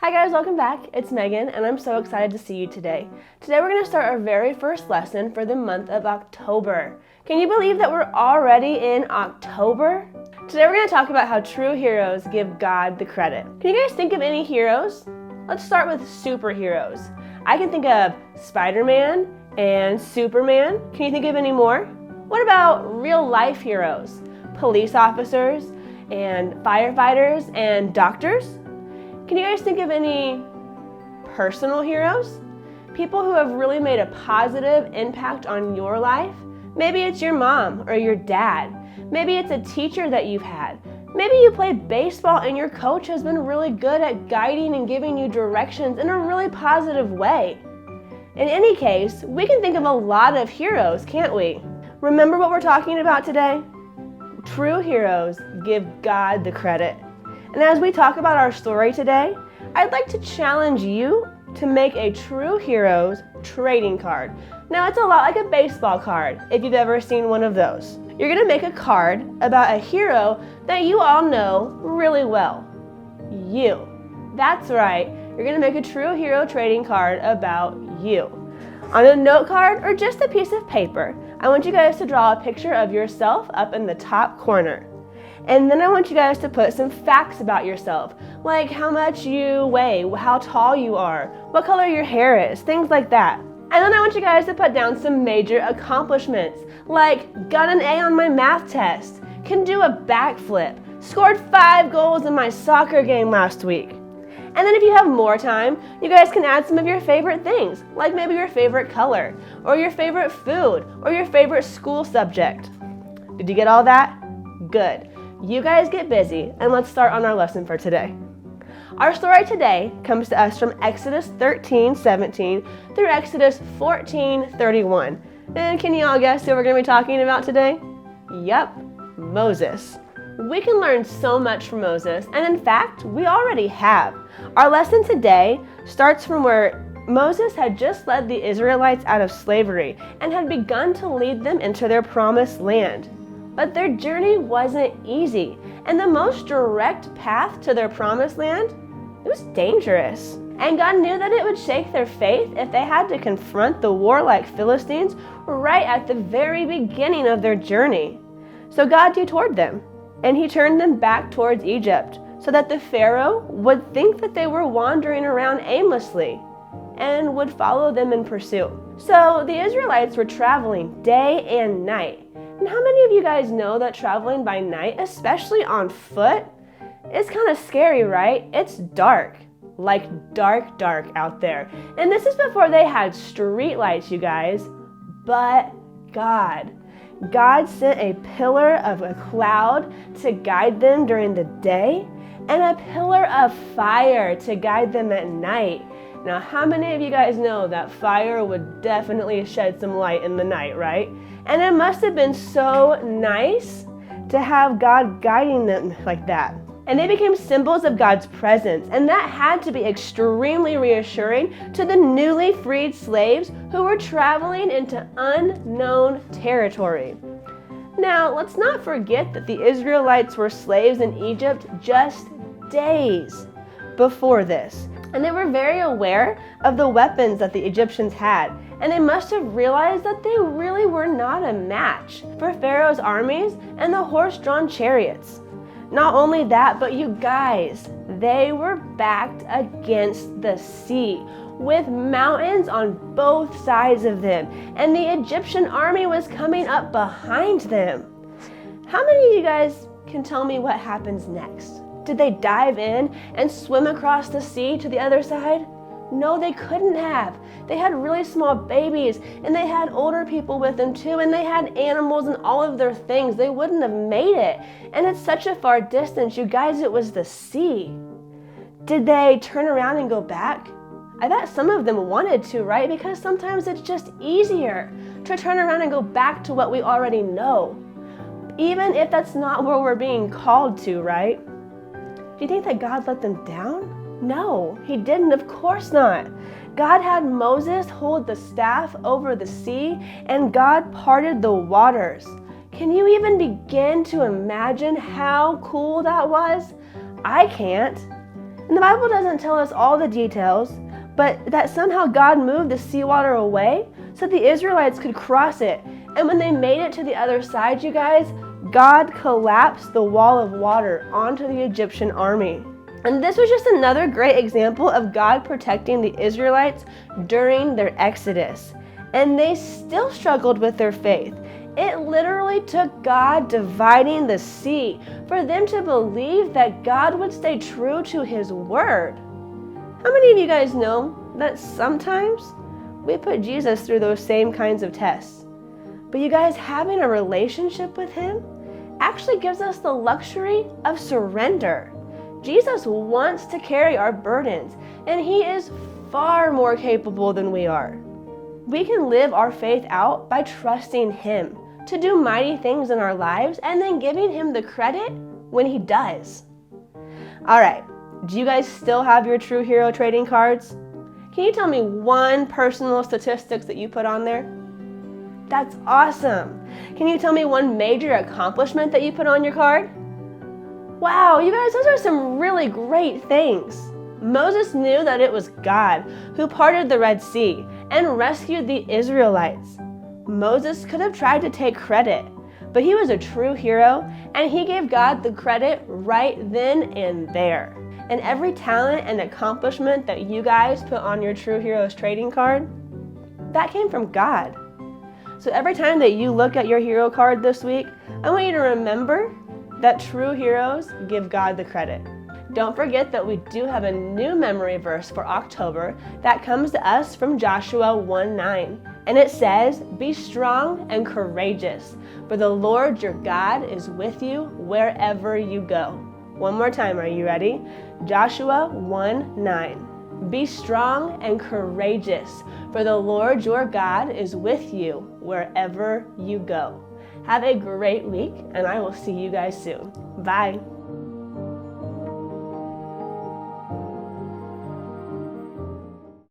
Hi guys, welcome back. It's Megan and I'm so excited to see you today. Today we're going to start our very first lesson for the month of October. Can you believe that we're already in October? Today we're going to talk about how true heroes give God the credit. Can you guys think of any heroes? Let's start with superheroes. I can think of Spider-Man and Superman. Can you think of any more? What about real life heroes? Police officers and firefighters and doctors? Can you guys think of any personal heroes? People who have really made a positive impact on your life? Maybe it's your mom or your dad. Maybe it's a teacher that you've had. Maybe you played baseball and your coach has been really good at guiding and giving you directions in a really positive way. In any case, we can think of a lot of heroes, can't we? Remember what we're talking about today? True heroes give God the credit. And as we talk about our story today, I'd like to challenge you to make a true hero's trading card. Now, it's a lot like a baseball card, if you've ever seen one of those. You're going to make a card about a hero that you all know really well. You. That's right. You're going to make a true hero trading card about you. On a note card or just a piece of paper, I want you guys to draw a picture of yourself up in the top corner. And then I want you guys to put some facts about yourself, like how much you weigh, how tall you are, what color your hair is, things like that. And then I want you guys to put down some major accomplishments, like got an A on my math test, can do a backflip, scored 5 goals in my soccer game last week. And then if you have more time, you guys can add some of your favorite things, like maybe your favorite color, or your favorite food, or your favorite school subject. Did you get all that? Good. You guys get busy and let's start on our lesson for today. Our story today comes to us from Exodus 13:17 through Exodus 14:31. And can you all guess who we're going to be talking about today? Yep, Moses. We can learn so much from Moses, and in fact, we already have. Our lesson today starts from where Moses had just led the Israelites out of slavery and had begun to lead them into their promised land. But their journey wasn't easy, and the most direct path to their promised land, it was dangerous. And God knew that it would shake their faith if they had to confront the warlike Philistines right at the very beginning of their journey. So God detoured them, and He turned them back towards Egypt so that the Pharaoh would think that they were wandering around aimlessly and would follow them in pursuit. So the Israelites were traveling day and night. And how many of you guys know that traveling by night, especially on foot, is kind of scary, right? It's dark, like dark out there. And this is before they had street lights, you guys. But God sent a pillar of a cloud to guide them during the day and a pillar of fire to guide them at night. Now, how many of you guys know that fire would definitely shed some light in the night, right? And it must have been so nice to have God guiding them like that. And they became symbols of God's presence, and that had to be extremely reassuring to the newly freed slaves who were traveling into unknown territory. Now, let's not forget that the Israelites were slaves in Egypt just days before this. And they were very aware of the weapons that the Egyptians had, and they must have realized that they really were not a match for Pharaoh's armies and the horse-drawn chariots. Not only that, but you guys, they were backed against the sea with mountains on both sides of them, and the Egyptian army was coming up behind them. How many of you guys can tell me what happens next? Did they dive in and swim across the sea to the other side? No, they couldn't have. They had really small babies, and they had older people with them too, and they had animals and all of their things. They wouldn't have made it. And it's such a far distance. You guys, it was the sea. Did they turn around and go back? I bet some of them wanted to, right? Because sometimes it's just easier to turn around and go back to what we already know, even if that's not where we're being called to, right? Do you think that God let them down? No, He didn't, of course not. God had Moses hold the staff over the sea, and God parted the waters. Can you even begin to imagine how cool that was? I can't. And the Bible doesn't tell us all the details, but that somehow God moved the seawater away so the Israelites could cross it. And when they made it to the other side, you guys, God collapsed the wall of water onto the Egyptian army. And this was just another great example of God protecting the Israelites during their exodus. And they still struggled with their faith. It literally took God dividing the sea for them to believe that God would stay true to His word. How many of you guys know that sometimes we put Jesus through those same kinds of tests? But you guys, having a relationship with Him actually gives us the luxury of surrender. Jesus wants to carry our burdens, and He is far more capable than we are. We can live our faith out by trusting Him to do mighty things in our lives and then giving Him the credit when He does. All right, do you guys still have your True Hero trading cards? Can you tell me one personal statistics that you put on there? That's awesome. Can you tell me one major accomplishment that you put on your card? Wow, you guys, those are some really great things. Moses knew that it was God who parted the Red Sea and rescued the Israelites. Moses could have tried to take credit, but he was a true hero and he gave God the credit right then and there. And every talent and accomplishment that you guys put on your True Heroes trading card, that came from God. So every time that you look at your hero card this week, I want you to remember that true heroes give God the credit. Don't forget that we do have a new memory verse for October that comes to us from Joshua 1:9. And it says, "Be strong and courageous, for the Lord your God is with you wherever you go." One more time, are you ready? Joshua 1:9. Be strong and courageous, for the Lord your God is with you wherever you go. Have a great week, and I will see you guys soon. Bye.